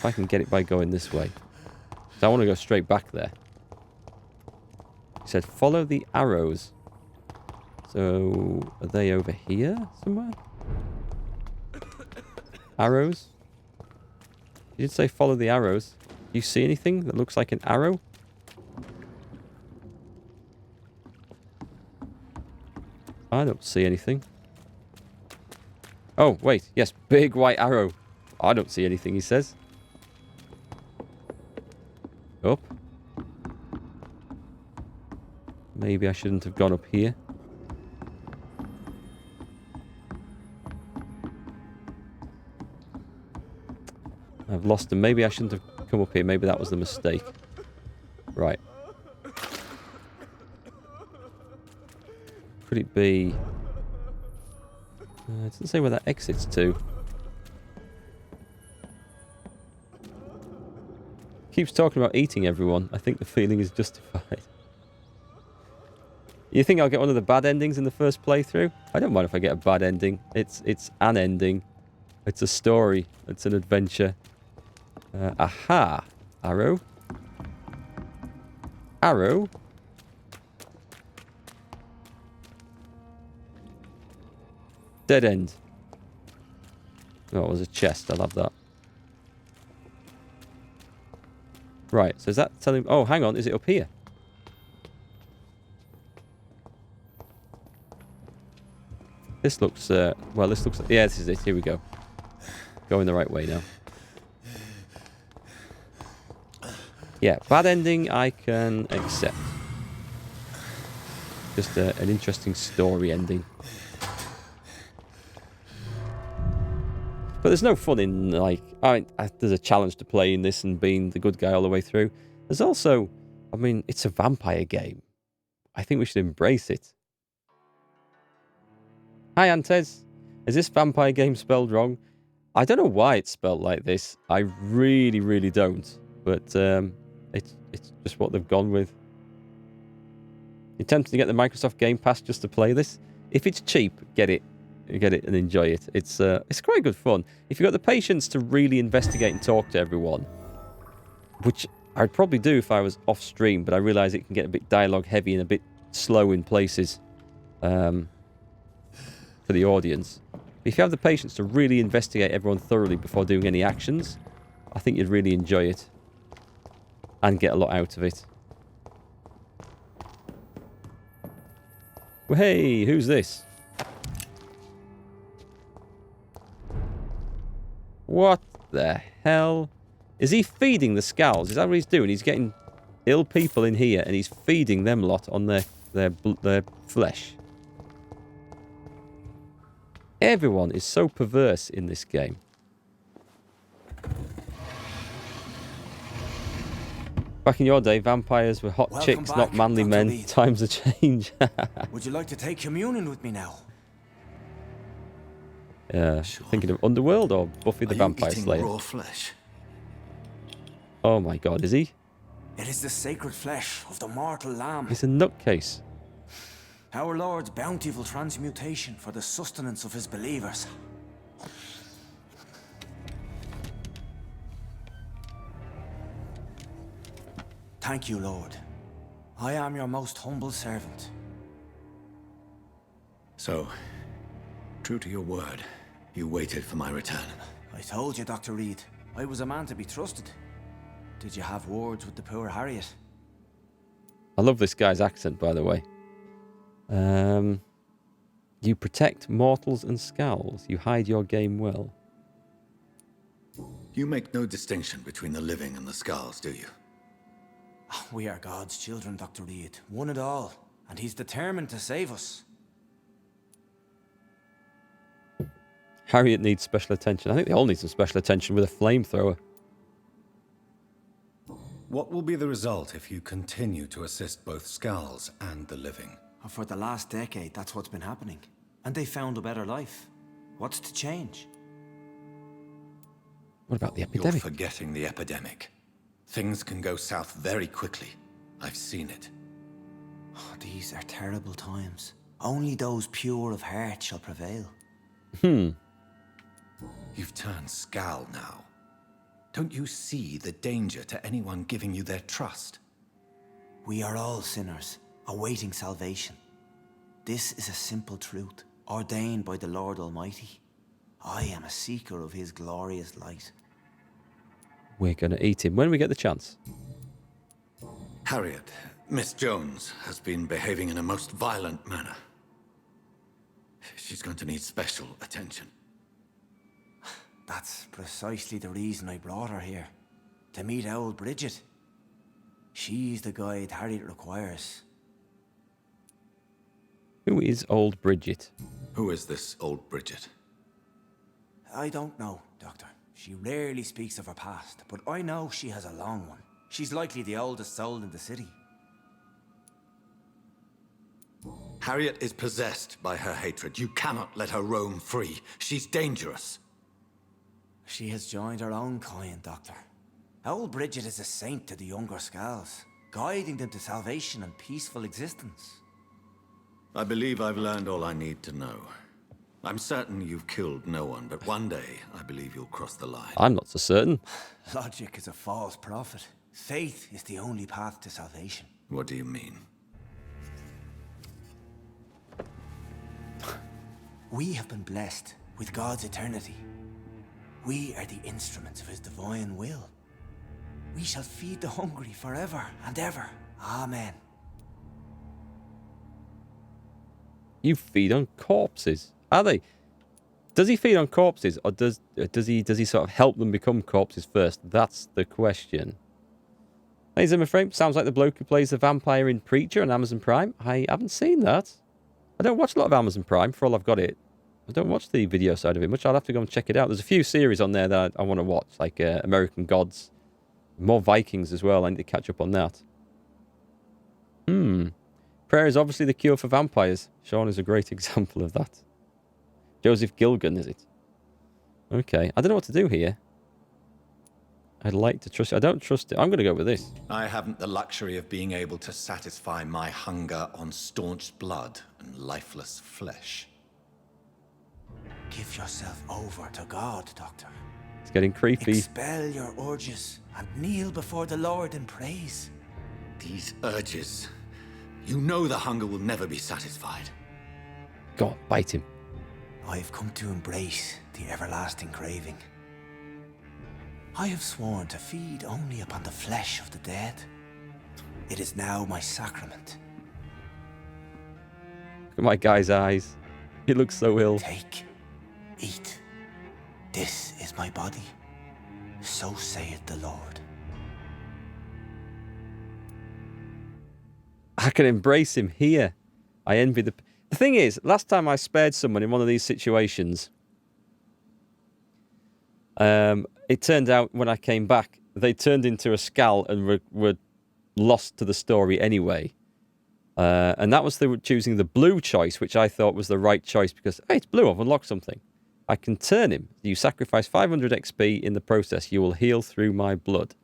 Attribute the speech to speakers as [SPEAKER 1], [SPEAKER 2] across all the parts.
[SPEAKER 1] If I can get it by going this way. So I want to go straight back there. He said, follow the arrows. So, are they over here somewhere? Arrows? You did say follow the arrows. Do you see anything that looks like an arrow? I don't see anything. Oh, wait. Yes, big white arrow. I don't see anything, he says. Up. Maybe I shouldn't have gone up here. I've lost him. Maybe I shouldn't have come up here. Maybe that was the mistake. Right. Could it be... it doesn't say where that exits to. Keeps talking about eating everyone. I think the feeling is justified. You think I'll get one of the bad endings in the first playthrough? I don't mind if I get a bad ending. It's an ending. It's a story. It's an adventure. Aha. Arrow. Arrow. Dead end. Oh, it was a chest. I love that. Right, so is that telling... Oh, hang on. Is it up here? This looks... well, this looks... Yeah, this is it. Here we go. Going the right way now. Yeah, bad ending I can accept. Just an interesting story ending. But there's no fun in, like... there's a challenge to playing this and being the good guy all the way through. There's also... I mean, it's a vampire game. I think we should embrace it. Hi, Antes. Is this vampire game spelled wrong? I don't know why it's spelled like this. I really, really don't. But it's just what they've gone with. You're tempted to get the Microsoft Game Pass just to play this? If it's cheap, get it. Get it and enjoy it. It's quite good fun. If you've got the patience to really investigate and talk to everyone, which I'd probably do if I was off stream, but I realise it can get a bit dialogue heavy and a bit slow in places for the audience. If you have the patience to really investigate everyone thoroughly before doing any actions, I think you'd really enjoy it and get a lot out of it. Well, hey, who's this? What the hell? Is he feeding the skulls? Is that what he's doing? He's getting ill people in here and he's feeding them lot on their flesh. Everyone is so perverse in this game. Back in your day, vampires were hot chicks, not manly men. Reid. Times have changed.
[SPEAKER 2] Would you like to take communion with me now?
[SPEAKER 1] Sure. Thinking of Underworld or Buffy the Vampire Slayer?
[SPEAKER 2] Raw flesh?
[SPEAKER 1] Oh my god, is he?
[SPEAKER 2] It is the sacred flesh of the mortal lamb.
[SPEAKER 1] He's a nutcase.
[SPEAKER 2] Our Lord's bountiful transmutation for the sustenance of his believers. Thank you, Lord. I am your most humble servant.
[SPEAKER 3] So, true to your word, you waited for my return.
[SPEAKER 2] I told you, Dr. Reid, I was a man to be trusted. Did you have words with the poor Harriet?
[SPEAKER 1] I love this guy's accent, by the way. You protect mortals and skulls. You hide your game well.
[SPEAKER 3] You make no distinction between the living and the skulls, do you?
[SPEAKER 2] We are God's children, Dr. Reid. One and all. And he's determined to save us.
[SPEAKER 1] Harriet needs special attention. I think they all need some special attention with a flamethrower.
[SPEAKER 4] What will be the result if you continue to assist both skulls and the living?
[SPEAKER 2] For the last decade, that's what's been happening. And they found a better life. What's to change?
[SPEAKER 1] What about the epidemic?
[SPEAKER 3] You're forgetting the epidemic. Things can go south very quickly. I've seen it.
[SPEAKER 2] Oh, these are terrible times. Only those pure of heart shall prevail.
[SPEAKER 3] You've turned Skal now. Don't you see the danger to anyone giving you their trust?
[SPEAKER 2] We are all sinners, awaiting salvation. This is a simple truth, ordained by the Lord Almighty. I am a seeker of his glorious light.
[SPEAKER 1] We're going to eat him when we get the chance.
[SPEAKER 3] Harriet, Miss Jones has been behaving in a most violent manner. She's going to need special attention.
[SPEAKER 2] That's precisely the reason I brought her here. To meet old Bridget. She's the guide Harriet requires.
[SPEAKER 1] Who is old Bridget?
[SPEAKER 3] Who is this old Bridget?
[SPEAKER 2] I don't know, Doctor. She rarely speaks of her past, but I know she has a long one. She's likely the oldest soul in the city.
[SPEAKER 3] Harriet is possessed by her hatred. You cannot let her roam free. She's dangerous.
[SPEAKER 2] She has joined her own kind, Doctor. Old Bridget is a saint to the younger Scals, guiding them to salvation and peaceful existence.
[SPEAKER 3] I believe I've learned all I need to know. I'm certain you've killed no one, but one day I believe you'll cross the line.
[SPEAKER 1] I'm not so certain.
[SPEAKER 2] Logic is a false prophet. Faith is the only path to salvation.
[SPEAKER 3] What do you mean?
[SPEAKER 2] We have been blessed with God's eternity. We are the instruments of his divine will. We shall feed the hungry forever and ever. Amen.
[SPEAKER 1] You feed on corpses. Are they? Does he feed on corpses, or does he sort of help them become corpses first? That's the question. Hey, Zimmerframe, sounds like the bloke who plays the vampire in Preacher on Amazon Prime. I haven't seen that. I don't watch a lot of Amazon Prime, for all I've got it. I don't watch the video side of it much. I'll have to go and check it out. There's a few series on there that I want to watch, like American Gods. More Vikings as well. I need to catch up on that. Prayer is obviously the cure for vampires. Sean is a great example of that. Joseph Gilgan, is it? Okay. I don't know what to do here. I'd like to trust it. I don't trust it. I'm going to go with this.
[SPEAKER 3] I haven't the luxury of being able to satisfy my hunger on staunched blood and lifeless flesh.
[SPEAKER 2] Give yourself over to God, Doctor.
[SPEAKER 1] It's getting creepy.
[SPEAKER 2] Expel your urges and kneel before the Lord in praise.
[SPEAKER 3] These urges. You know the hunger will never be satisfied.
[SPEAKER 1] Go on, bite him.
[SPEAKER 2] I've come to embrace the everlasting craving. I have sworn to feed only upon the flesh of the dead. It is now my sacrament.
[SPEAKER 1] Look at my guy's eyes. He looks so ill.
[SPEAKER 2] Take, eat. This is my body. So saith the Lord.
[SPEAKER 1] I can embrace him here. I envy the... The thing is, last time I spared someone in one of these situations, it turned out when I came back, they turned into a Skal and were lost to the story anyway. And that was choosing the blue choice, which I thought was the right choice because, hey, it's blue, I've unlocked something. I can turn him. You sacrifice 500 XP in the process. You will heal through my blood.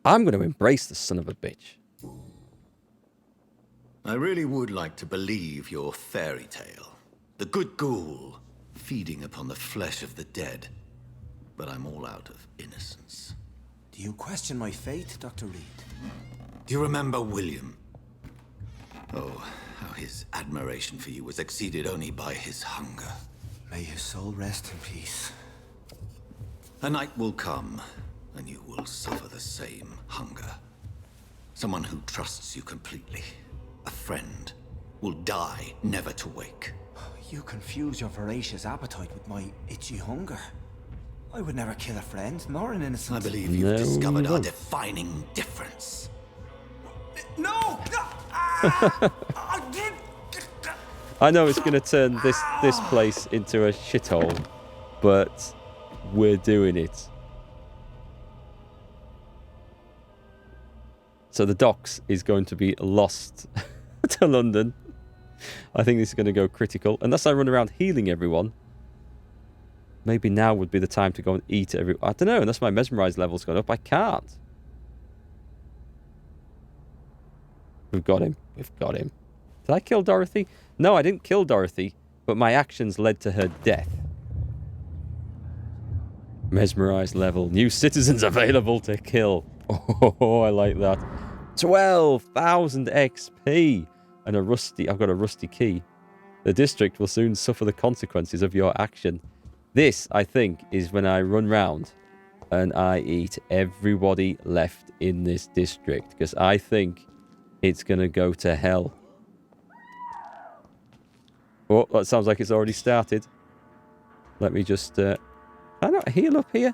[SPEAKER 1] I'm going to embrace the son of a bitch.
[SPEAKER 3] I really would like to believe your fairy tale. The good ghoul feeding upon the flesh of the dead. But I'm all out of innocence.
[SPEAKER 2] Do you question my faith, Dr. Reid?
[SPEAKER 3] Do you remember William? Oh, how his admiration for you was exceeded only by his hunger.
[SPEAKER 2] May his soul rest in peace.
[SPEAKER 3] A night will come, and you will suffer the same hunger. Someone who trusts you completely, a friend, will die never to wake.
[SPEAKER 2] You confuse your voracious appetite with my itchy hunger. I would never kill a friend, nor an innocent.
[SPEAKER 3] I believe you've discovered our defining difference.
[SPEAKER 2] No!
[SPEAKER 1] I know it's going to turn this place into a shithole, but we're doing it. So the docks is going to be lost to London. I think this is going to go critical. Unless I run around healing everyone. Maybe now would be the time to go and eat everyone. I don't know. Unless my mesmerized level's gone up, I can't. We've got him. We've got him. Did I kill Dorothy? No, I didn't kill Dorothy. But my actions led to her death. Mesmerized level. New citizens available to kill. Oh, I like that. 12,000 XP. And a rusty... I've got a rusty key. The district will soon suffer the consequences of your action. This, I think, is when I run round and I eat everybody left in this district. Because I think it's going to go to hell. Oh, that sounds like it's already started. Let me just... can I not heal up here?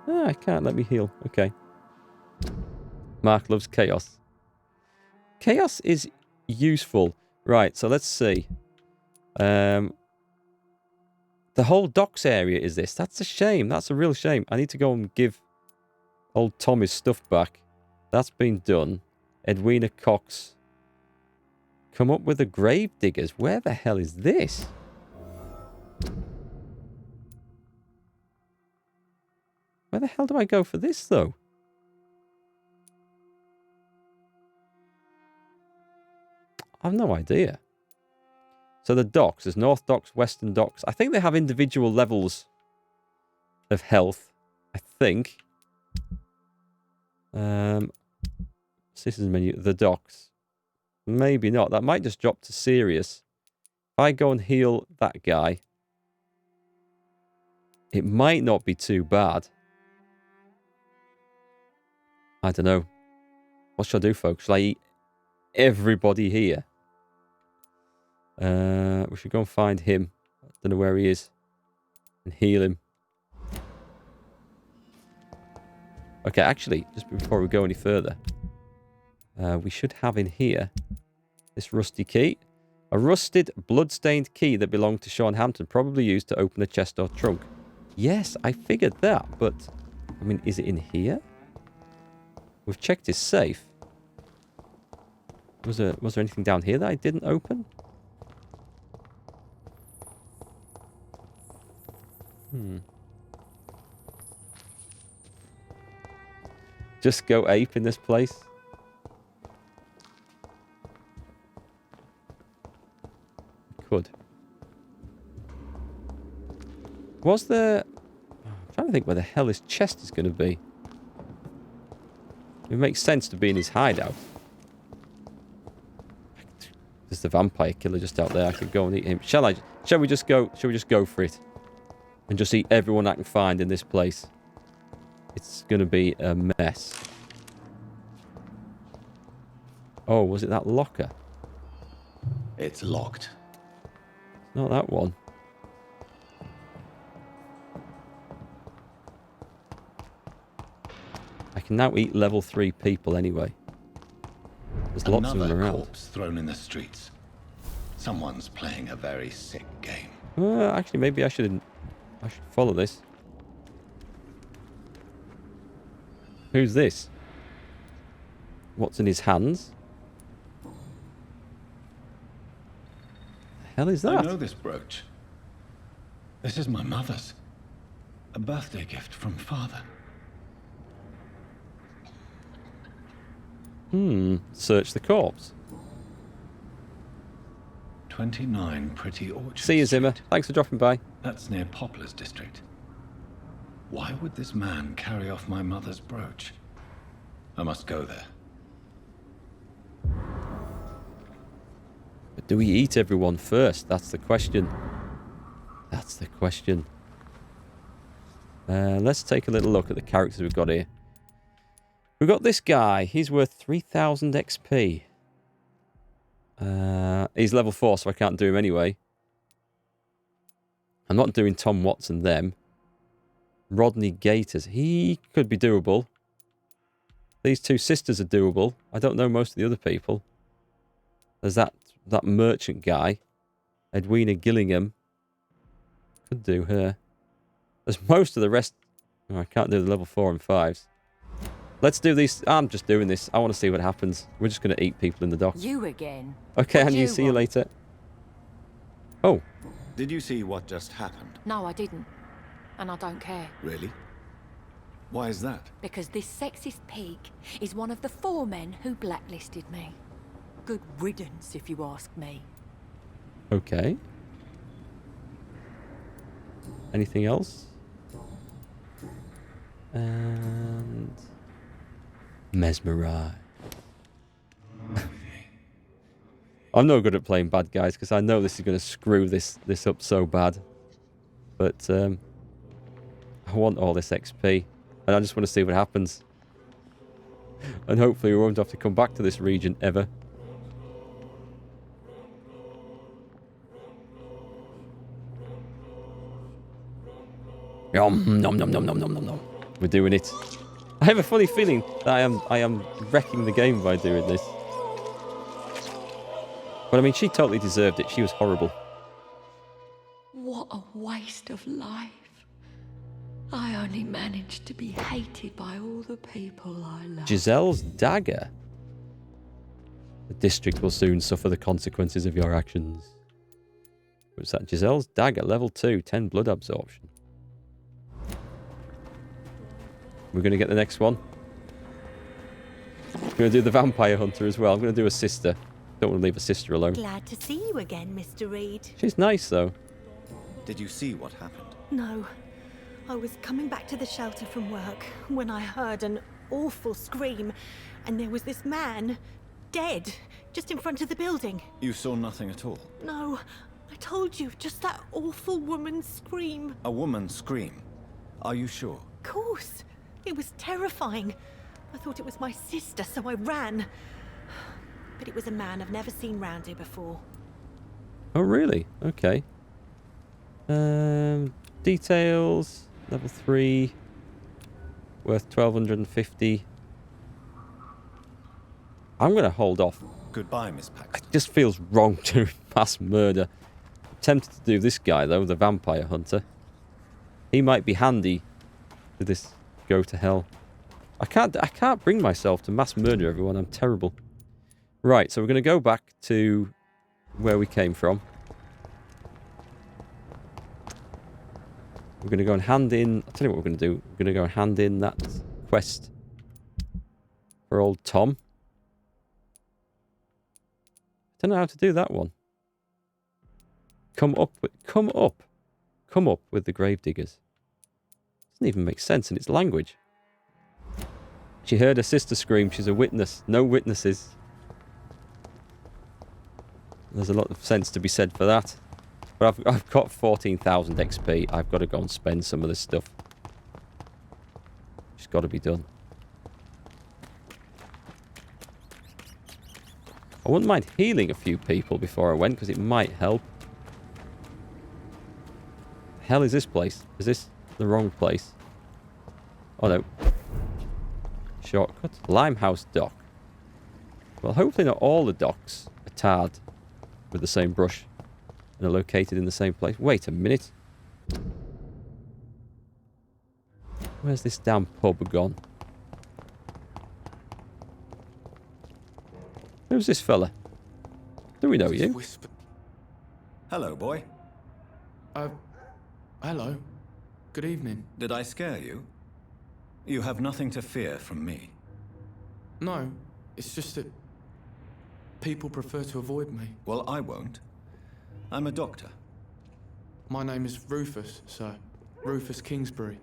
[SPEAKER 1] No, I can't. Let me heal. Okay. Mark loves chaos. Chaos is useful. Right, so let's see. The whole docks area is this. That's a shame. That's a real shame. I need to go and give old Tom his stuff back. That's been done. Edwina Cox. Come up with the grave diggers. Where the hell is this? Where the hell do I go for this, though? I have no idea. So the docks, there's North Docks, Western Docks. I think they have individual levels of health. I think. Citizens menu, the docks. Maybe not. That might just drop to serious. If I go and heal that guy, it might not be too bad. I don't know. What should I do, folks? Shall I eat everybody here? We should go and find him. I don't know where he is. And heal him. Okay, actually, just before we go any further, we should have in here this rusty key. A rusted, blood-stained key that belonged to Sean Hampton, probably used to open a chest or trunk. Yes, I figured that, but, I mean, is it in here? We've checked his safe. Was there anything down here that I didn't open? Just go ape in this place. Could. Was there... I'm trying to think where the hell his chest is going to be. It makes sense to be in his hideout. There's the vampire killer just out there. I could go and eat him. Shall we just go for it? And just eat everyone I can find in this place. It's going to be a mess. Oh, was it that locker?
[SPEAKER 3] It's locked.
[SPEAKER 1] Not that one. I can now eat level 3 people anyway. There's lots of them around.
[SPEAKER 3] Corpse thrown in the streets. Someone's playing a very sick game.
[SPEAKER 1] Actually, maybe I should follow this. Who's this? What's in his hands? The hell is that?
[SPEAKER 4] I know this brooch. This is my mother's. A birthday gift from father.
[SPEAKER 1] Search the corpse.
[SPEAKER 4] 29 Pretty Orchard
[SPEAKER 1] See you, Zimmer.
[SPEAKER 4] Street.
[SPEAKER 1] Thanks for dropping by.
[SPEAKER 4] That's near Poplar's district. Why would this man carry off my mother's brooch? I must go there.
[SPEAKER 1] But do we eat everyone first? That's the question. That's the question. Let's take a little look at the characters we've got here. We've got this guy. He's worth 3,000 XP. He's level 4, so I can't do him anyway. I'm not doing Tom Watson them. Rodney Gators. He could be doable. These two sisters are doable. I don't know most of the other people. There's that merchant guy. Edwina Gillingham. Could do her. There's most of the rest. Oh, I can't do the level 4 and 5s. Let's do these. I'm just doing this. I want to see what happens. We're just going to eat people in the docks.
[SPEAKER 5] You again.
[SPEAKER 1] Okay,
[SPEAKER 5] What
[SPEAKER 1] and
[SPEAKER 5] do
[SPEAKER 1] you see you
[SPEAKER 5] want?
[SPEAKER 1] later. Oh,
[SPEAKER 3] Did you see what just happened?
[SPEAKER 5] No, I didn't. And I don't care.
[SPEAKER 3] Really? Why is that?
[SPEAKER 5] Because this sexist pig is one of the 4 men who blacklisted me. Good riddance, if you ask me.
[SPEAKER 1] okay. Anything else? And mesmerize. I'm no good at playing bad guys because I know this is going to screw this up so bad. But I want all this XP, and I just want to see what happens. And hopefully we won't have to come back to this region ever. Yum, nom nom nom nom nom nom nom. We're doing it. I have a funny feeling that I am wrecking the game by doing this. But I mean, she totally deserved it. She was horrible.
[SPEAKER 5] What a waste of life. I only managed to be hated by all the people I love.
[SPEAKER 1] Giselle's dagger. The district will soon suffer the consequences of your actions. What's that? Giselle's dagger, level 2, 10 blood absorption. We're going to get the next one. I'm going to do the vampire hunter as well. I'm going to do a sister. Don't want to leave a sister alone.
[SPEAKER 6] Glad to see you again, Mr. Reid.
[SPEAKER 1] She's nice, though.
[SPEAKER 3] Did you see what happened?
[SPEAKER 6] No. I was coming back to the shelter from work when I heard an awful scream, and there was this man, dead, just in front of the building.
[SPEAKER 3] You saw nothing at all?
[SPEAKER 6] No, I told you, just that awful woman's scream.
[SPEAKER 3] A woman scream? Are you sure?
[SPEAKER 6] Of course. It was terrifying. I thought it was my sister, so I ran. But it was a man I've never seen round here before.
[SPEAKER 1] Oh, really? Okay. Details. Level 3. Worth 1,250. I'm going to hold off.
[SPEAKER 3] Goodbye, Miss Paxton.
[SPEAKER 1] It just feels wrong to mass murder. I'm tempted to do this guy, though, the vampire hunter. He might be handy for this go to hell. I can't bring myself to mass murder everyone. I'm terrible. Right, so we're going to go back to where we came from. We're going to go and hand in... I'll tell you what we're going to do. We're going to go and hand in that quest for old Tom. I don't know how to do that one. Come up with the gravediggers. Doesn't even make sense in its language. She heard her sister scream. She's a witness. No witnesses. There's a lot of sense to be said for that. But I've got 14,000 XP. I've got to go and spend some of this stuff. It's got to be done. I wouldn't mind healing a few people before I went, because it might help. The hell is this place? Is this the wrong place? Oh no. Shortcut. Limehouse Dock. Well, hopefully not all the docks are tarred with the same brush and are located in the same place. Wait a minute. Where's this damn pub gone? Who's this fella? Do we know you?
[SPEAKER 3] Hello, boy.
[SPEAKER 7] Hello. Good evening.
[SPEAKER 3] Did I scare you? You have nothing to fear from me.
[SPEAKER 7] No, it's just that people prefer to avoid me.
[SPEAKER 3] Well, I won't. I'm a doctor.
[SPEAKER 7] My name is Rufus, sir. Rufus Kingsbury.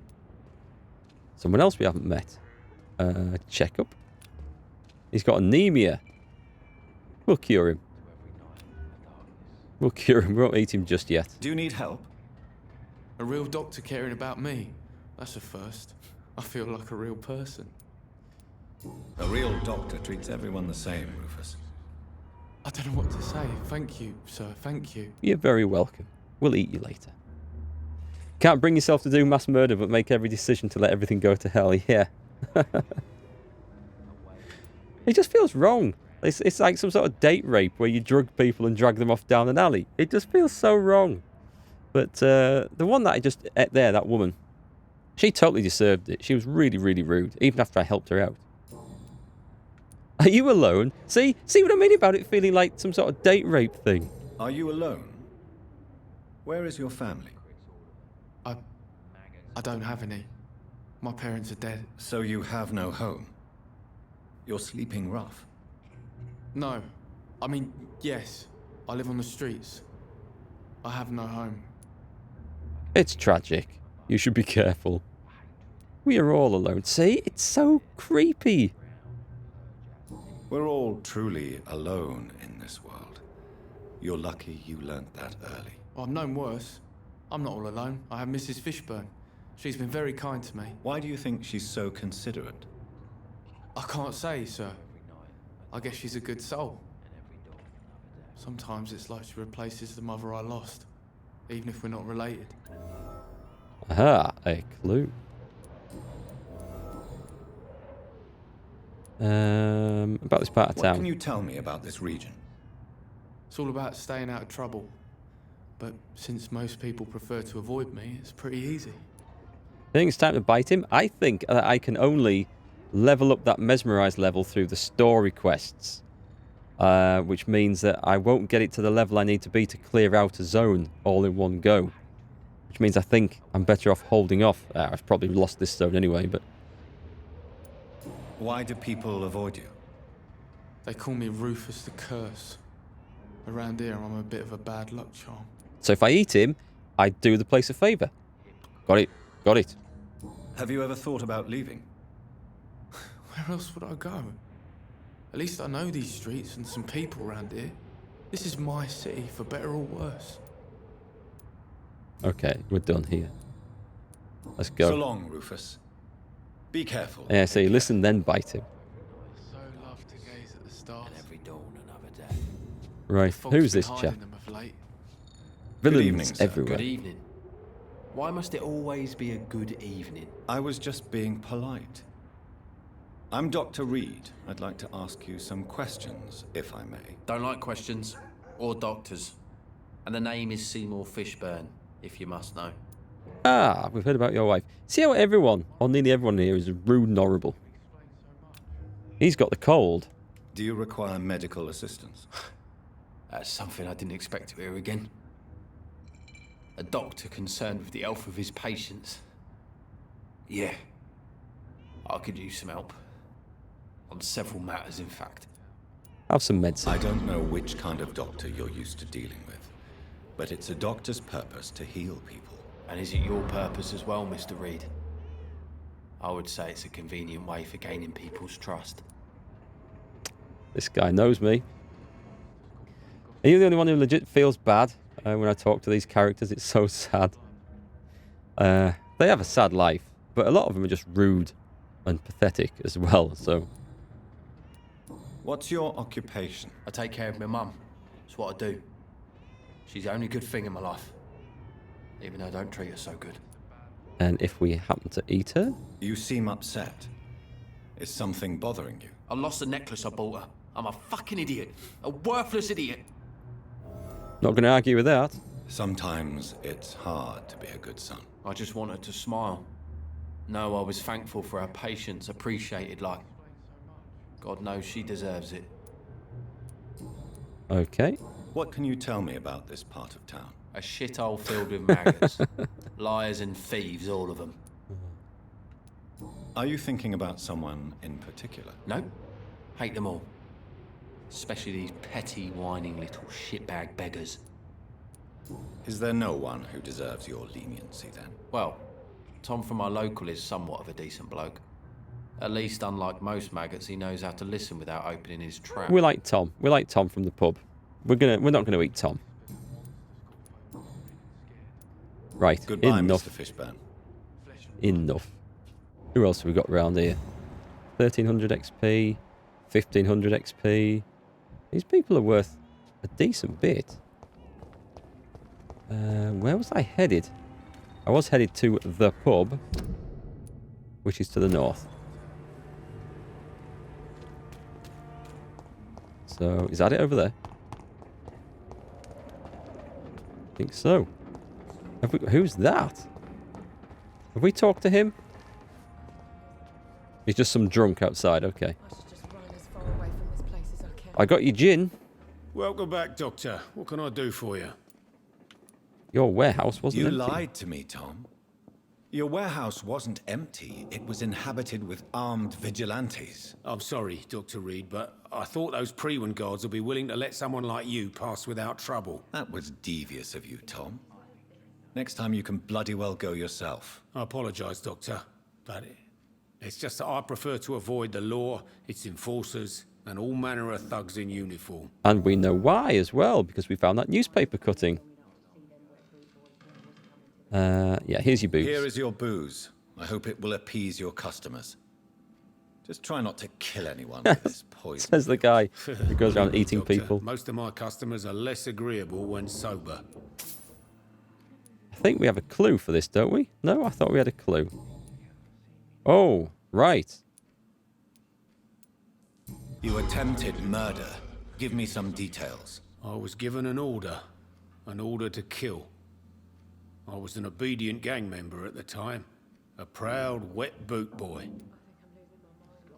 [SPEAKER 1] Someone else we haven't met. Checkup. He's got anemia. We'll cure him. We'll cure him. We won't eat him just yet.
[SPEAKER 3] Do you need help?
[SPEAKER 7] A real doctor caring about me. That's a first. I feel like a real person.
[SPEAKER 3] A real doctor treats everyone the same, Rufus.
[SPEAKER 7] I don't know what to say. Thank you, sir. Thank you.
[SPEAKER 1] You're very welcome. We'll eat you later. Can't bring yourself to do mass murder, but make every decision to let everything go to hell. Yeah. It just feels wrong. It's like some sort of date rape where you drug people and drag them off down an alley. It just feels so wrong. But the one that I just ate there, that woman, she totally deserved it. She was really, really rude, even after I helped her out. Are you alone? See what I mean about it feeling like some sort of date rape thing?
[SPEAKER 3] Are you alone? Where is your family?
[SPEAKER 7] I don't have any. My parents are dead.
[SPEAKER 3] So you have no home? You're sleeping rough?
[SPEAKER 7] No. I mean, yes. I live on the streets. I have no home.
[SPEAKER 1] It's tragic. You should be careful. We are all alone. See? It's so creepy.
[SPEAKER 4] We're all truly alone in this world. You're lucky you learnt that early.
[SPEAKER 7] Well, I'm known worse. I'm not all alone. I have Mrs. Fishburne. She's been very kind to me.
[SPEAKER 4] Why do you think she's so considerate?
[SPEAKER 7] I can't say, sir. I guess she's a good soul. Sometimes it's like she replaces the mother I lost, even if we're not related.
[SPEAKER 1] Aha, a clue. About this part of town.
[SPEAKER 4] What can you tell me about this region?
[SPEAKER 7] It's all about staying out of trouble. But since most people prefer to avoid me, it's pretty easy.
[SPEAKER 1] I think it's time to bite him. I think that I can only level up that mesmerized level through the story quests. Which means that I won't get it to the level I need to be to clear out a zone all in one go. Which means I think I'm better off holding off. I've probably lost this zone anyway, but...
[SPEAKER 4] Why do people avoid you?
[SPEAKER 7] They call me Rufus the Curse. Around here, I'm a bit of a bad luck charm.
[SPEAKER 1] So if I eat him, I do the place a favour. Got it. Got it.
[SPEAKER 4] Have you ever thought about leaving?
[SPEAKER 7] Where else would I go? At least I know these streets and some people around here. This is my city, for better or worse.
[SPEAKER 1] Okay, we're done here. Let's go.
[SPEAKER 4] So long, Rufus. Be careful.
[SPEAKER 1] Yeah, see, listen, then bite him.
[SPEAKER 7] So love to gaze at the stars.
[SPEAKER 2] And every dawn another day.
[SPEAKER 1] Right,
[SPEAKER 7] Fog's
[SPEAKER 1] who's
[SPEAKER 7] been
[SPEAKER 1] this chap?
[SPEAKER 7] hiding them of late.
[SPEAKER 1] Villains
[SPEAKER 4] evening, sir.
[SPEAKER 1] everywhere.
[SPEAKER 2] Good evening. Why must it always be a good evening?
[SPEAKER 4] I was just being polite. I'm Dr. Reid. I'd like to ask you some questions, if I may.
[SPEAKER 2] Don't like questions. Or doctors. And the name is Seymour Fishburne, if you must know.
[SPEAKER 1] Ah, we've heard about your wife. See how everyone, or nearly everyone here, is rude and horrible. He's got the cold.
[SPEAKER 4] Do you require medical assistance?
[SPEAKER 2] That's something I didn't expect to hear again. A doctor concerned with the health of his patients. Yeah. I could use some help. On several matters, in fact.
[SPEAKER 1] Have some meds.
[SPEAKER 4] I don't know which kind of doctor you're used to dealing with, but it's a doctor's purpose to heal people.
[SPEAKER 2] And is it your purpose as well, Mr. Reid? I would say it's a convenient way for gaining people's trust.
[SPEAKER 1] This guy knows me. Are you the only one who legit feels bad when I talk to these characters? It's so sad. They have a sad life, but a lot of them are just rude and pathetic as well, so...
[SPEAKER 4] What's your occupation?
[SPEAKER 2] I take care of my mum. It's what I do. She's the only good thing in my life. Even though I don't treat her so good.
[SPEAKER 1] And if we happen to eat her?
[SPEAKER 4] You seem upset. Is something bothering you?
[SPEAKER 2] I lost the necklace I bought her. I'm a fucking idiot. A worthless idiot.
[SPEAKER 1] Not going to argue with that.
[SPEAKER 4] Sometimes it's hard to be a good son.
[SPEAKER 2] I just want her to smile. No, I was thankful for her patience, appreciated like... God knows she deserves it.
[SPEAKER 1] Okay.
[SPEAKER 4] What can you tell me about this part of town?
[SPEAKER 2] A shithole filled with maggots. Liars and thieves, all of them.
[SPEAKER 4] Are you thinking about someone in particular?
[SPEAKER 2] No, hate them all. Especially these petty, whining little shitbag beggars.
[SPEAKER 4] Is there no one who deserves your leniency then?
[SPEAKER 2] Well, Tom from our local is somewhat of a decent bloke. At least, unlike most maggots, he knows how to listen without opening his trap.
[SPEAKER 1] We like Tom. We like Tom from the pub. We're not gonna eat Tom. Right.
[SPEAKER 4] Goodbye,
[SPEAKER 1] enough.
[SPEAKER 4] Mr. Fishburne.
[SPEAKER 1] Enough. Who else have we got around here? 1300 XP, 1500 XP. These people are worth a decent bit. Where was I headed? I was headed to the pub, which is to the north. So, is that it over there? I think so. Who's that? Have we talked to him? He's just some drunk outside, okay.
[SPEAKER 8] I should just run as far away from this place as I can.
[SPEAKER 1] I got you gin.
[SPEAKER 9] Welcome back, Doctor. What can I do for you?
[SPEAKER 1] Your warehouse wasn't
[SPEAKER 4] You
[SPEAKER 1] empty.
[SPEAKER 4] lied to me, Tom. Your warehouse wasn't empty. It was inhabited with armed vigilantes.
[SPEAKER 9] I'm sorry, Dr. Reid, but I thought those Prewen guards would be willing to let someone like you pass without trouble.
[SPEAKER 4] That was devious of you, Tom. Next time you can bloody well go yourself.
[SPEAKER 9] I apologise, Doctor. but it's just that I prefer to avoid the law, its enforcers, and all manner of thugs in uniform.
[SPEAKER 1] And we know why as well, because we found that newspaper cutting. Yeah, here's your booze.
[SPEAKER 3] Here is your booze. I hope it will appease your customers. Just try not to kill anyone with this poison.
[SPEAKER 1] Says the guy who goes around eating
[SPEAKER 9] Doctor,
[SPEAKER 1] people.
[SPEAKER 9] Most of my customers are less agreeable when sober.
[SPEAKER 1] I think we have a clue for this, don't we? No, I thought we had a clue. Oh, right.
[SPEAKER 3] You attempted murder. Give me some details.
[SPEAKER 9] I was given an order to kill. I was an obedient gang member at the time, a proud wet boot boy.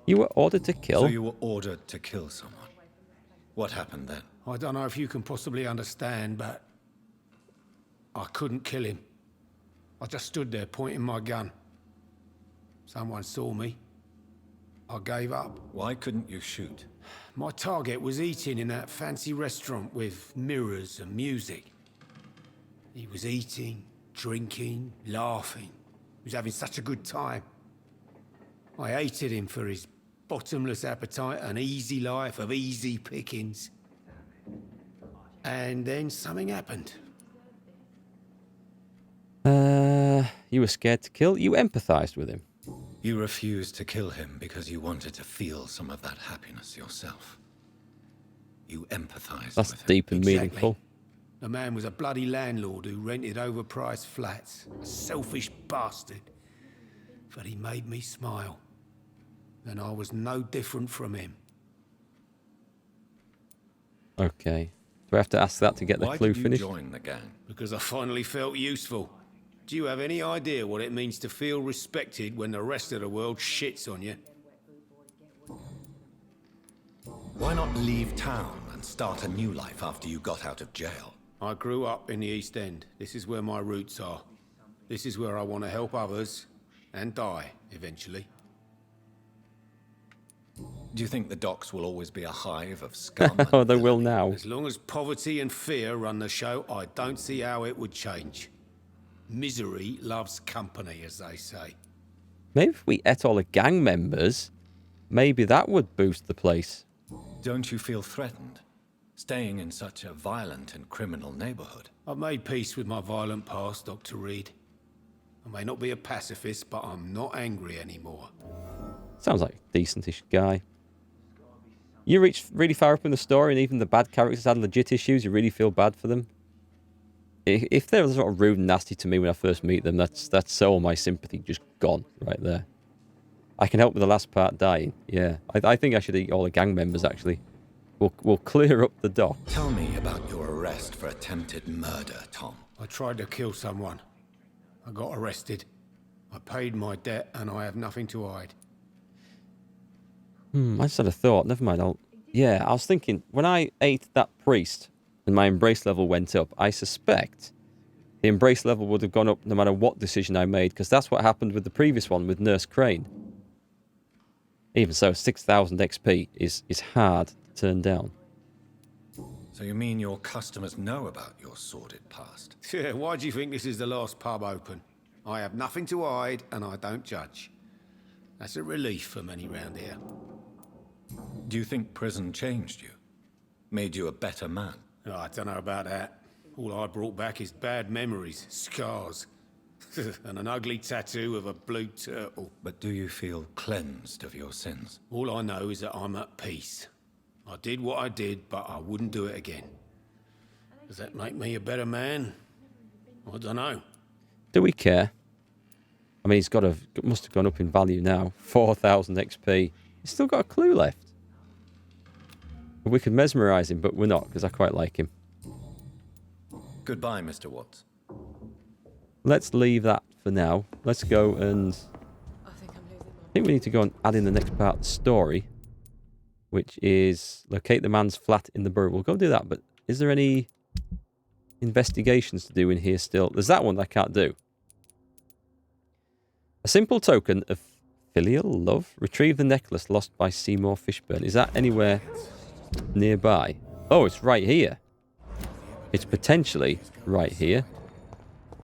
[SPEAKER 1] You were ordered to kill?
[SPEAKER 3] So you were ordered to kill someone. What happened then?
[SPEAKER 9] I don't know if you can possibly understand, but I couldn't kill him. I just stood there pointing my gun. Someone saw me. I gave up.
[SPEAKER 3] Why couldn't you shoot?
[SPEAKER 9] My target was eating in that fancy restaurant with mirrors and music. He was eating, drinking, laughing. He was having such a good time. I hated him for his bottomless appetite and easy life of easy pickings. And then something happened.
[SPEAKER 1] You were scared to kill? You empathized with him?
[SPEAKER 3] You refused to kill him because you wanted to feel some of that happiness yourself. You empathized
[SPEAKER 1] That's
[SPEAKER 3] with him.
[SPEAKER 1] deep and
[SPEAKER 9] Exactly.
[SPEAKER 1] meaningful.
[SPEAKER 9] The man was a bloody landlord who rented overpriced flats. A selfish bastard. But he made me smile. And I was no different from him.
[SPEAKER 1] Okay. Do I have to ask that to get the
[SPEAKER 3] Why
[SPEAKER 1] clue
[SPEAKER 3] did you
[SPEAKER 1] finished?
[SPEAKER 3] join the gang?
[SPEAKER 9] Because I finally felt useful. Do you have any idea what it means to feel respected when the rest of the world shits on you?
[SPEAKER 3] Why not leave town and start a new life after you got out of jail?
[SPEAKER 9] I grew up in the East End. This is where my roots are. This is where I want to help others and die eventually.
[SPEAKER 3] Do you think the docks will always be a hive of scum?
[SPEAKER 1] Oh,
[SPEAKER 3] and
[SPEAKER 1] they will
[SPEAKER 3] villainy?
[SPEAKER 1] now.
[SPEAKER 9] As long as poverty and fear run the show, I don't see how it would change. Misery loves company, as they say.
[SPEAKER 1] Maybe if we ate all the gang members, maybe that would boost the place.
[SPEAKER 3] Don't you feel threatened? Staying in such a violent and criminal neighborhood?
[SPEAKER 9] I've made peace with my violent past, Dr. Reid. I may not be a pacifist, but I'm not angry anymore.
[SPEAKER 1] Sounds like a decentish guy. You reach really far up in the story, and even the bad characters had legit issues. You really feel bad for them. If they're sort of rude and nasty to me when I first meet them, that's all my sympathy just gone right there. I can help with the last part dying. Yeah, I think I should eat all the gang members, actually. We'll clear up the dock.
[SPEAKER 3] Tell me about your arrest for attempted murder, Tom.
[SPEAKER 9] I tried to kill someone. I got arrested. I paid my debt, and I have nothing to hide.
[SPEAKER 1] I just had a thought. Never mind. I was thinking, when I ate that priest and my embrace level went up, I suspect the embrace level would have gone up no matter what decision I made, because that's what happened with the previous one with Nurse Crane. Even so, 6,000 XP is hard to turn down.
[SPEAKER 3] So you mean your customers know about your sordid past?
[SPEAKER 9] Yeah, why do you think this is the last pub open? I have nothing to hide, and I don't judge. That's a relief for many round here.
[SPEAKER 3] Do you think prison changed you? Made you a better man?
[SPEAKER 9] Oh, I don't know about that. All I brought back is bad memories, scars, and an ugly tattoo of a blue turtle.
[SPEAKER 3] But do you feel cleansed of your sins?
[SPEAKER 9] All I know is that I'm at peace. I did what I did, but I wouldn't do it again. Does that make me a better man? I don't know.
[SPEAKER 1] Do we care? I mean, must have gone up in value now. 4,000 XP. He's still got a clue left. We could mesmerize him, but we're not, because I quite like him.
[SPEAKER 3] Goodbye, Mr. Watts.
[SPEAKER 1] Let's leave that for now. Let's go and...
[SPEAKER 8] I
[SPEAKER 1] think we need to go and add in the next part of the story, which is locate the man's flat in the borough. We'll go do that, but is there any investigations to do in here still? There's that one that I can't do. A simple token of filial love. Retrieve the necklace lost by Seymour Fishburne. Is that anywhere nearby? Oh, it's right here. It's potentially right here.